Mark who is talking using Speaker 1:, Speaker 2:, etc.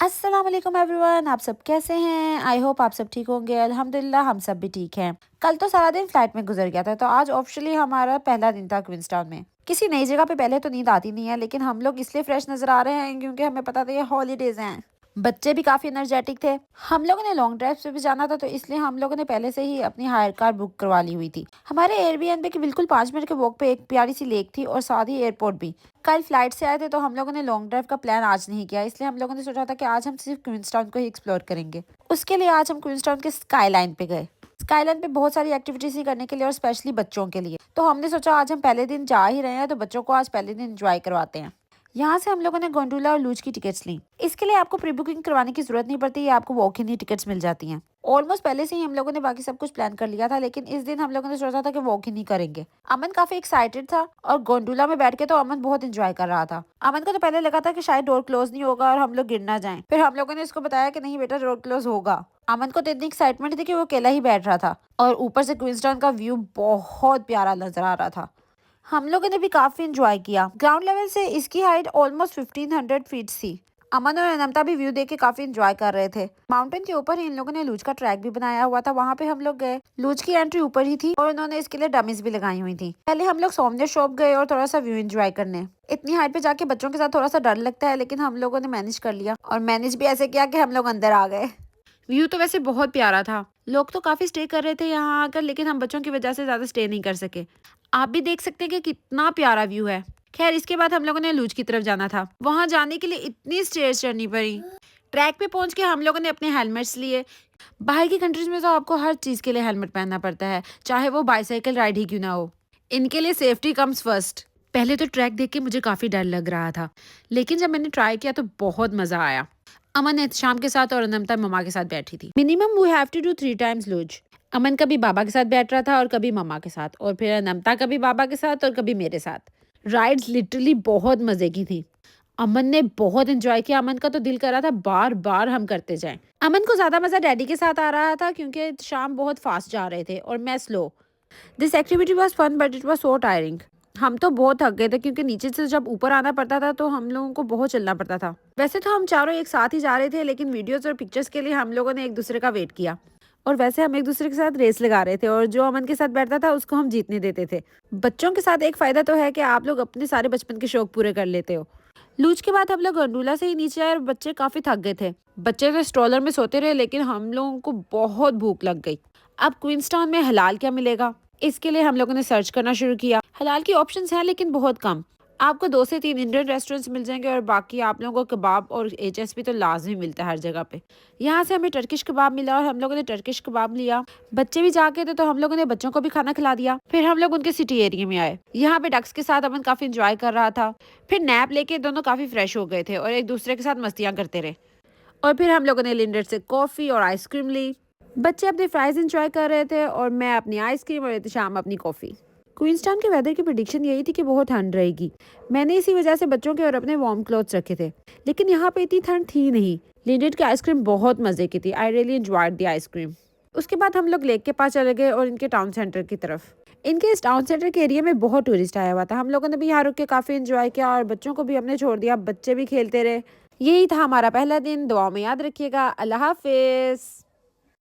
Speaker 1: अस्सलाम वालेकुम एवरीवन, आप सब कैसे हैं? आई होप आप सब ठीक होंगे। अल्हम्दुलिल्लाह हम सब भी ठीक हैं। कल तो सारा दिन फ्लाइट में गुजर गया था, तो आज ऑफिशियली हमारा पहला दिन था क्वींसटाउन में। किसी नई जगह पे पहले तो नींद आती नहीं है, लेकिन हम लोग इसलिए फ्रेश नजर आ रहे हैं क्योंकि हमें पता था ये हॉलीडेज हैं। बच्चे भी काफी एनर्जेटिक थे। हम लोगों ने लॉन्ग ड्राइव पे भी जाना था, तो इसलिए हम लोगों ने पहले से ही अपनी हायर कार बुक करवा ली हुई थी। हमारे एयरबीएनबी के बिल्कुल 5 मिनट के वॉक पे एक प्यारी सी लेक थी और साथ ही एयरपोर्ट भी। कल फ्लाइट से आए थे, तो हम लोगों ने लॉन्ग ड्राइव का प्लान आज नहीं किया, इसलिए हम लोगों ने सोचा था कि आज हम सिर्फ क्वींसटाउन को ही एक्सप्लोर करेंगे। उसके लिए आज हम क्वींसटाउन के स्काईलाइन पे गए। स्काईलाइन पे बहुत सारी एक्टिविटीज ही करने के लिए और स्पेशली बच्चों के लिए, तो हमने सोचा आज हम पहले दिन जा ही रहे हैं, तो बच्चों को आज पहले दिन एंजॉय करवाते हैं। यहाँ से हम लोगों ने गोंडोला और लूज की टिकट्स ली। इसके लिए आपको प्री बुकिंग करवाने की जरूरत नहीं पड़ती, ये आपको वॉक इन ही टिकट्स मिल जाती हैं। ऑलमोस्ट पहले से ही हम लोगों ने बाकी सब कुछ प्लान कर लिया था, लेकिन इस दिन हम लोगों ने सोचा था कि वॉक इन ही करेंगे। अमन काफी एक्साइटेड था और गोंडोला में बैठ के तो अमन बहुत एंजॉय कर रहा था। अमन को तो पहले लगा था कि शायद डोर क्लोज नहीं होगा और हम लोग गिर ना जाएं। फिर हम लोगों ने इसको बताया कि नहीं बेटा, डोर क्लोज होगा। अमन को तो इतनी एक्साइटमेंट थी कि वो अकेला ही बैठ रहा था और ऊपर से क्वींसटाउन का व्यू बहुत प्यारा नजर आ रहा था। हम लोगों ने भी काफी इंजॉय किया। ग्राउंड लेवल से इसकी हाइट ऑलमोस्ट 1500 फीट थी। अमन और अनमता भी व्यू देख के काफी इंजॉय कर रहे थे। माउंटेन के ऊपर ही इन लोगों ने लूज का ट्रैक भी बनाया हुआ था, वहाँ पे हम लोग गए। लूज की एंट्री ऊपर ही थी और उन्होंने इसके लिए डमीज भी लगाई हुई थी। पहले हम लोग सोमदेव शॉप गए और थोड़ा सा व्यू इंजॉय करने। इतनी हाइट पे जाके बच्चों के साथ थोड़ा सा डर लगता है, लेकिन हम लोगों ने मैनेज कर लिया और मैनेज भी ऐसे किया कि हम लोग अंदर आ गए। व्यू तो वैसे बहुत प्यारा था। लोग तो काफी स्टे कर रहे थे यहाँ आकर, लेकिन हम बच्चों की वजह से ज्यादा स्टे नहीं कर सके। आप भी देख सकते हैं कि कितना प्यारा व्यू है। खैर, इसके बाद हम लोगों ने लूज की तरफ जाना था। वहां जाने के लिए इतनी स्टेयर्स चढ़नी पड़ी। ट्रैक पे पहुंच के हम लोगों ने अपने हेलमेट्स लिए। बाहर की कंट्रीज में तो आपको हर चीज के लिए हेलमेट पहनना पड़ता है, चाहे वो बाइसाइकिल राइड ही क्यों ना हो। इनके लिए सेफ्टी कम्स फर्स्ट। पहले तो ट्रैक देख के मुझे काफी डर लग रहा था, लेकिन जब मैंने ट्राई किया तो बहुत मजा आया। अमन एहतशाम के साथ और अनमता मम्मा के साथ बैठी थी। Minimum we have to do 3 times loose. Aman कभी बाबा के साथ बैठ रहा था और कभी मम्मा के साथ, और फिर अनमता कभी बाबा के साथ और कभी मेरे साथ। राइड्स लिटरली बहुत मजे की थी। अमन ने बहुत एंजॉय किया। अमन का तो दिल कर रहा था बार बार हम करते जाएं। अमन को ज्यादा मजा डैडी के साथ आ रहा था क्योंकि शाम बहुत फास्ट जा रहे थे और मैं slow. This activity was fun but it was so tiring. हम तो बहुत थक गए थे क्योंकि नीचे से जब ऊपर आना पड़ता था तो हम लोगों को बहुत चलना पड़ता था। वैसे तो हम चारों एक साथ ही जा रहे थे, लेकिन वीडियोस और पिक्चर्स के लिए हम लोगों ने एक दूसरे का वेट किया। और वैसे हम एक दूसरे के साथ रेस लगा रहे थे और जो अमन के साथ बैठता था उसको हम जीतने देते थे। बच्चों के साथ एक फायदा तो है कि आप लोग अपने सारे बचपन के शौक पूरे कर लेते हो। लूज के बाद हम लोग गंडोला से ही नीचे आए और बच्चे काफी थक गए थे। बच्चे तो स्ट्रॉलर में सोते रहे, लेकिन हम लोगों को बहुत भूख लग गई। अब क्वींसटाउन में हलाल क्या मिलेगा, इसके लिए हम लोगों ने सर्च करना शुरू किया। हलाल की ऑप्शंस हैं लेकिन बहुत कम। आपको 2 से 3 इंडियन रेस्टोरेंट्स मिल जाएंगे और बाकी आप लोगों को कबाब और एचएसपी तो लाजमी मिलता है हर जगह पे। यहाँ से हमें टर्किश कबाब मिला और हम लोगों ने टर्किश कबाब लिया। बच्चे भी जाके थे तो हम लोगों ने बच्चों को भी खाना खिला दिया। फिर हम लोग उनके सिटी एरिया में आए। यहाँ पे डक्स के साथ अमन काफी इंजॉय कर रहा था। फिर नैप लेके दोनों काफी फ्रेश हो गए थे और एक दूसरे के साथ मस्तियाँ करते रहे। और फिर हम लोगों ने लिंडर से कॉफी और आइसक्रीम ली। बच्चे अपने फ्राइज एंजॉय कर रहे थे और मैं अपनी आइसक्रीम और एहतशाम अपनी कॉफी। क्वींसटाउन के वेदर की प्रेडिक्शन यही थी कि बहुत ठंड रहेगी। मैंने इसी वजह से बच्चों के और अपने वार्म क्लॉथ्स रखे थे, लेकिन यहाँ पे इतनी ठंड थी नहीं। लिंडेड की आइसक्रीम बहुत मजे की थी। I really enjoyed the ice cream. उसके बाद हम लोग लेक के पास चले गए और इनके टाउन सेंटर की तरफ। इनके इस टाउन सेंटर के एरिया में बहुत टूरिस्ट आया हुआ था। हम लोगों ने भी यहाँ रुक के काफी एंजॉय किया और बच्चों को भी हमने छोड़ दिया, बच्चे भी खेलते रहे। यही था हमारा पहला दिन। दुआ में याद रखिएगा। अल्लाह हाफिज।